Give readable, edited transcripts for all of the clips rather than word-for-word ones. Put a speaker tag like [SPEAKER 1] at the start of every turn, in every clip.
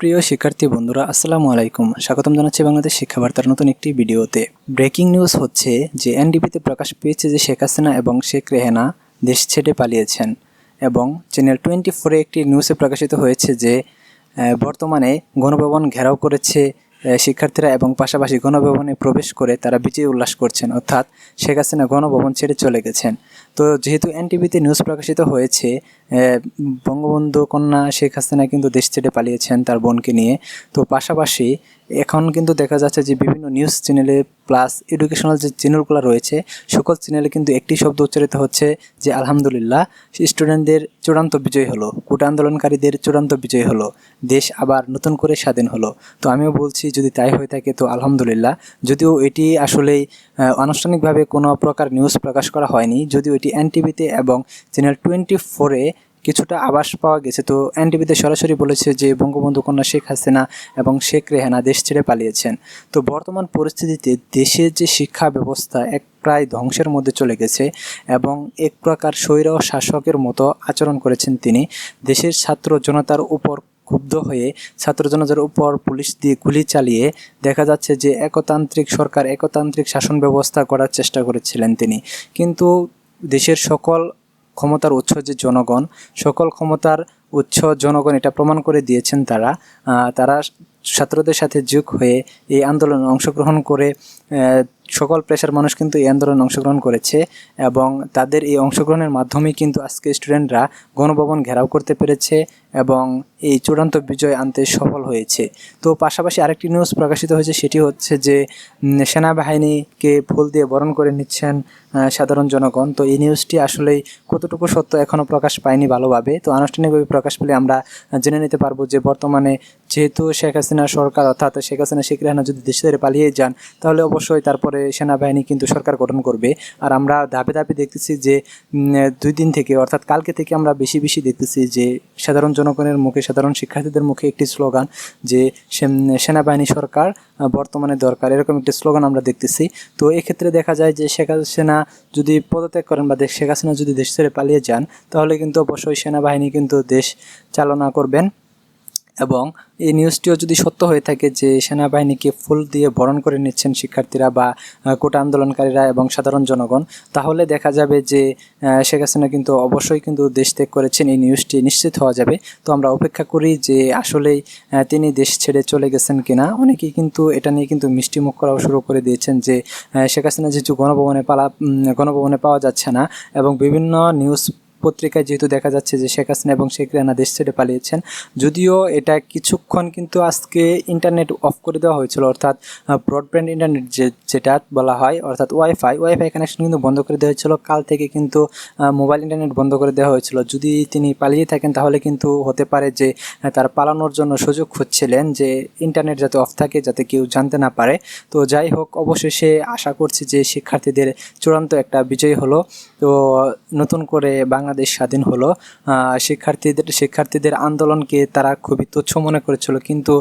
[SPEAKER 1] প্রিয় শিক্ষার্থী বন্ধুরা, আসসালামু আলাইকুম। স্বাগতম জানাচ্ছি বাংলাদেশ শিক্ষা বার্তার নতুন একটি ভিডিওতে। ব্রেকিং নিউজ হচ্ছে যে এনডিবিতে প্রকাশ পেয়েছে যে শেখ হাসিনা এবং শেখ রেহানা দেশ ছেড়ে পালিয়েছেন, এবং চ্যানেল 24-এ একটি নিউজে প্রকাশিত হয়েছে যে বর্তমানে গণভবন ঘেরাও করেছে শিক্ষার্থীরা, এবং পাশাপাশি গণভবনে প্রবেশ করে তারা বিজয় উল্লাস করছেন, অর্থাৎ শেখ হাসিনা গণভবন ছেড়ে চলে গেছেন। তো যেহেতু এনটিভিতে নিউজ প্রকাশিত হয়েছে বঙ্গবন্ধু কন্যা শেখ হাসিনা কিন্তু দেশ ছেড়ে পালিয়েছেন তার বোনকে নিয়ে, তো পাশাপাশি এখন কিন্তু দেখা যাচ্ছে যে বিভিন্ন নিউজ চ্যানেলে প্লাস এডুকেশনাল যে চ্যানেলগুলো রয়েছে সকল চ্যানেলে কিন্তু একটি শব্দ উচ্চারিত হচ্ছে যে আলহামদুলিল্লাহ, স্টুডেন্টদের চূড়ান্ত বিজয় হলো, কোটা আন্দোলনকারীদের চূড়ান্ত বিজয় হলো, দেশ আবার নতুন করে স্বাধীন হলো। তো আমিও বলছি যদি তাই হয়ে থাকে তো আলহামদুলিল্লাহ। যদিও এটি আসলেই আনুষ্ঠানিকভাবে কোনো প্রকার নিউজ প্রকাশ করা হয়নি, যদিও এটি এনটিভিতে এবং চ্যানেল 24-এ কিছুটা আভাস পাওয়া গেছে। তো এনটিভিতে সরাসরি বলেছে যে বঙ্গবন্ধু কন্যা শেখ হাসিনা এবং শেখ রেহানা দেশ ছেড়ে পালিয়েছেন। তো বর্তমান পরিস্থিতিতে দেশের যে শিক্ষা ব্যবস্থা এক প্রায় ধ্বংসের মধ্যে চলে গেছে, এবং এক প্রকার স্বৈর শাসকের মতো আচরণ করেছেন তিনি। দেশের ছাত্র জনতার উপর ক্ষুব্ধ হয়ে ছাত্র জনতার উপর পুলিশ দিয়ে গুলি চালিয়ে দেখা যাচ্ছে যে একতান্ত্রিক সরকার, একতান্ত্রিক শাসন ব্যবস্থা করার চেষ্টা করেছিলেন তিনি। কিন্তু দেশের সকল ক্ষমতার উৎস যে জনগণ, সকল ক্ষমতার উৎস জনগণ এটা প্রমাণ করে দিয়েছেন। তারা ছাত্রদের সাথে যোগ হয়ে এই আন্দোলনে অংশগ্রহণ করে সকল পেশার মানুষ কিন্তু এই আন্দোলনে অংশগ্রহণ করেছে, এবং তাদের এই অংশগ্রহণের মাধ্যমেই কিন্তু আজকে স্টুডেন্টরা গণভবন ঘেরাও করতে পেরেছে এবং এই চূড়ান্ত বিজয় আনতে সফল হয়েছে। তো পাশাপাশি আরেকটি নিউজ প্রকাশিত হয়েছে, সেটি হচ্ছে যে সেনাবাহিনীকে ফুল দিয়ে বরণ করে নিচ্ছেন সাধারণ জনগণ। তো এই নিউজটি আসলেই কতটুকু সত্য এখনও প্রকাশ পায়নি ভালোভাবে। তো আনুষ্ঠানিকভাবে প্রকাশ পেলে আমরা জেনে নিতে পারবো যে বর্তমানে যেহেতু শেখ হাসিনা সরকার, অর্থাৎ শেখ হাসিনা শেখ রেহানা যদি দেশ ছেড়ে পালিয়ে যান তাহলে অবশ্যই তারপরে সেনাবাহিনী কিন্তু সরকার গঠন করবে। আর আমরা ধাপে ধাপে দেখতেছি যে 2 দিন থেকে, অর্থাৎ কালকে থেকে আমরা বেশি বেশি দেখতেছি যে সাধারণ জনগণের মুখে, সাধারণ শিক্ষার্থীদের মুখে একটি স্লোগান যে সেনাবাহিনী সরকার বর্তমানে দরকার, এরকম একটি স্লোগান আমরা দেখতেছি। তো এক্ষেত্রে দেখা যায় যে শেখ হাসিনা যদি পদত্যাগ করেন বা শেখ হাসিনা যদি দেশ ছেড়ে পালিয়ে যান তাহলে কিন্তু অবশ্যই সেনাবাহিনী কিন্তু দেশ চালনা করবেন। এবং এই নিউজটিও যদি সত্য হয়ে থাকে যে সেনাবাহিনীকে ফুল দিয়ে বরণ করে নিচ্ছেন শিক্ষার্থীরা বা কোটা আন্দোলনকারীরা এবং সাধারণ জনগণ, তাহলে দেখা যাবে যে শেখ হাসিনা কিন্তু অবশ্যই কিন্তু দেশ ত্যাগ করেছেন, এই নিউজটি নিশ্চিত হওয়া যাবে। তো আমরা অপেক্ষা করি যে আসলেই তিনি দেশ ছেড়ে চলে গেছেন কিনা। অনেকেই কিন্তু এটা নিয়ে কিন্তু মিষ্টিমুখ করাও শুরু করে দিয়েছেন যে শেখ হাসিনা যেহেতু গণভবনে পাওয়া যাচ্ছে না, এবং বিভিন্ন নিউজ পত্রিকায় যেহেতু দেখা যাচ্ছে যে শেখ হাসিনা এবং শেখ রেহানা দেশ ছেড়ে পালিয়েছেন। যদিও এটা কিছুক্ষণ কিন্তু আজকে ইন্টারনেট অফ করে দেওয়া হয়েছিল, অর্থাৎ ব্রডব্যান্ড ইন্টারনেট যেটা বলা হয়, অর্থাৎ ওয়াইফাই কানেকশন কিন্তু বন্ধ করে দেওয়া হয়েছিল। কাল থেকে কিন্তু মোবাইল ইন্টারনেট বন্ধ করে দেওয়া হয়েছিল। যদি তিনি পালিয়ে থাকেন তাহলে কিন্তু হতে পারে যে তার পালানোর জন্য সুযোগ খুঁজছিলেন যে ইন্টারনেট যাতে অফ থাকে, যাতে কেউ জানতে না পারে। তো যাই হোক, অবশেষে আশা করছি যে শিক্ষার্থীদের চূড়ান্ত একটা বিজয় হলো। তো নতুন করে বাংলাদেশ স্বাধীন হলো। শিক্ষার্থীদের আন্দোলনকে তারা খুবই তুচ্ছ মনে করেছিল, কিন্তু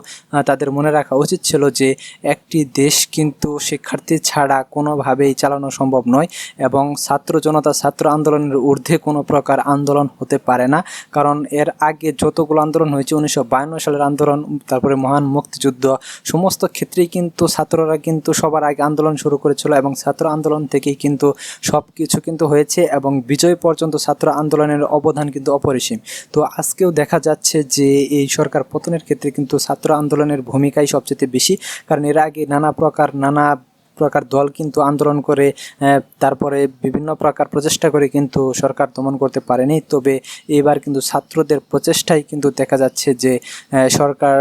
[SPEAKER 1] তাদের মনে রাখা উচিত ছিল যে একটি দেশ কিন্তু শিক্ষার্থী ছাড়া কোনোভাবেই চালানো সম্ভব নয়, এবং ছাত্র আন্দোলনের ঊর্ধ্বে কোনো প্রকার আন্দোলন হতে পারে না। কারণ এর আগে যতগুলো আন্দোলন হয়েছে, 1952 সালের আন্দোলন, তারপরে মহান মুক্তিযুদ্ধ, সমস্ত ক্ষেত্রেই কিন্তু ছাত্ররা কিন্তু সবার আগে আন্দোলন শুরু করেছিল, এবং ছাত্র আন্দোলন থেকেই কিন্তু সব কিছু কিন্তু হয়েছে, এবং বিজয় পর্যন্ত ছাত্র আন্দোলনের অবদান কিন্তু অপরিসীম। তো আজকেও দেখা যাচ্ছে যে এই সরকার পতনের ক্ষেত্রে কিন্তু ছাত্র আন্দোলনের ভূমিকাই সবচেয়ে বেশি, কারণ এর আগে নানা প্রকার দল কিন্তু আন্দোলন করে তারপরে বিভিন্ন প্রকার প্রচেষ্টা করে কিন্তু সরকার দমন করতে পারেনি। তবে এবার কিন্তু ছাত্রদের প্রচেষ্টায় কিন্তু দেখা যাচ্ছে যে সরকার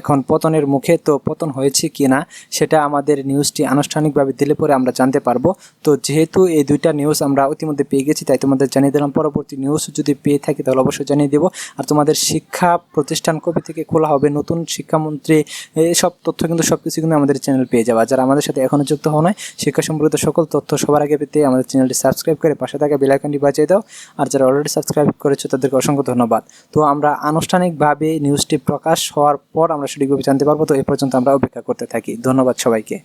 [SPEAKER 1] এখন পতনের মুখে। তো পতন হয়েছে কি না সেটা আমাদের নিউজটি আনুষ্ঠানিকভাবে দিলে পরে আমরা জানতে পারবো। তো যেহেতু এই 2টা নিউজ আমরা ইতিমধ্যে পেয়ে গেছি, তাই তোমাদের জানিয়ে দিলাম। পরবর্তী নিউজ যদি পেয়ে থাকি তাহলে অবশ্যই জানিয়ে দেবো। আর তোমাদের শিক্ষা প্রতিষ্ঠান কবে থেকে খোলা হবে, নতুন শিক্ষামন্ত্রী, এসব তথ্য কিন্তু সব কিছু কিন্তু আমাদের চ্যানেল পেয়ে যাওয়া। যারা আমাদের সাথে এখনও যুক্ত হও নাই, শিক্ষা সম্পর্কিত সকল তথ্য সবার আগে পেতে আমাদের চ্যানেলটি সাবস্ক্রাইব করে পাশে থাকা বেল আইকনটি বাজিয়ে দাও। আর যারা অলরেডি সাবস্ক্রাইব করেছো তাদেরকে অসংখ্য ধন্যবাদ। তো আমরা আনুষ্ঠানিকভাবে নিউজটি প্রকাশ হওয়ার পর আমরা সঠিকভাবে জানতে পারবো। তো এই পর্যন্ত আমরা অপেক্ষা করতে থাকি। ধন্যবাদ সবাইকে।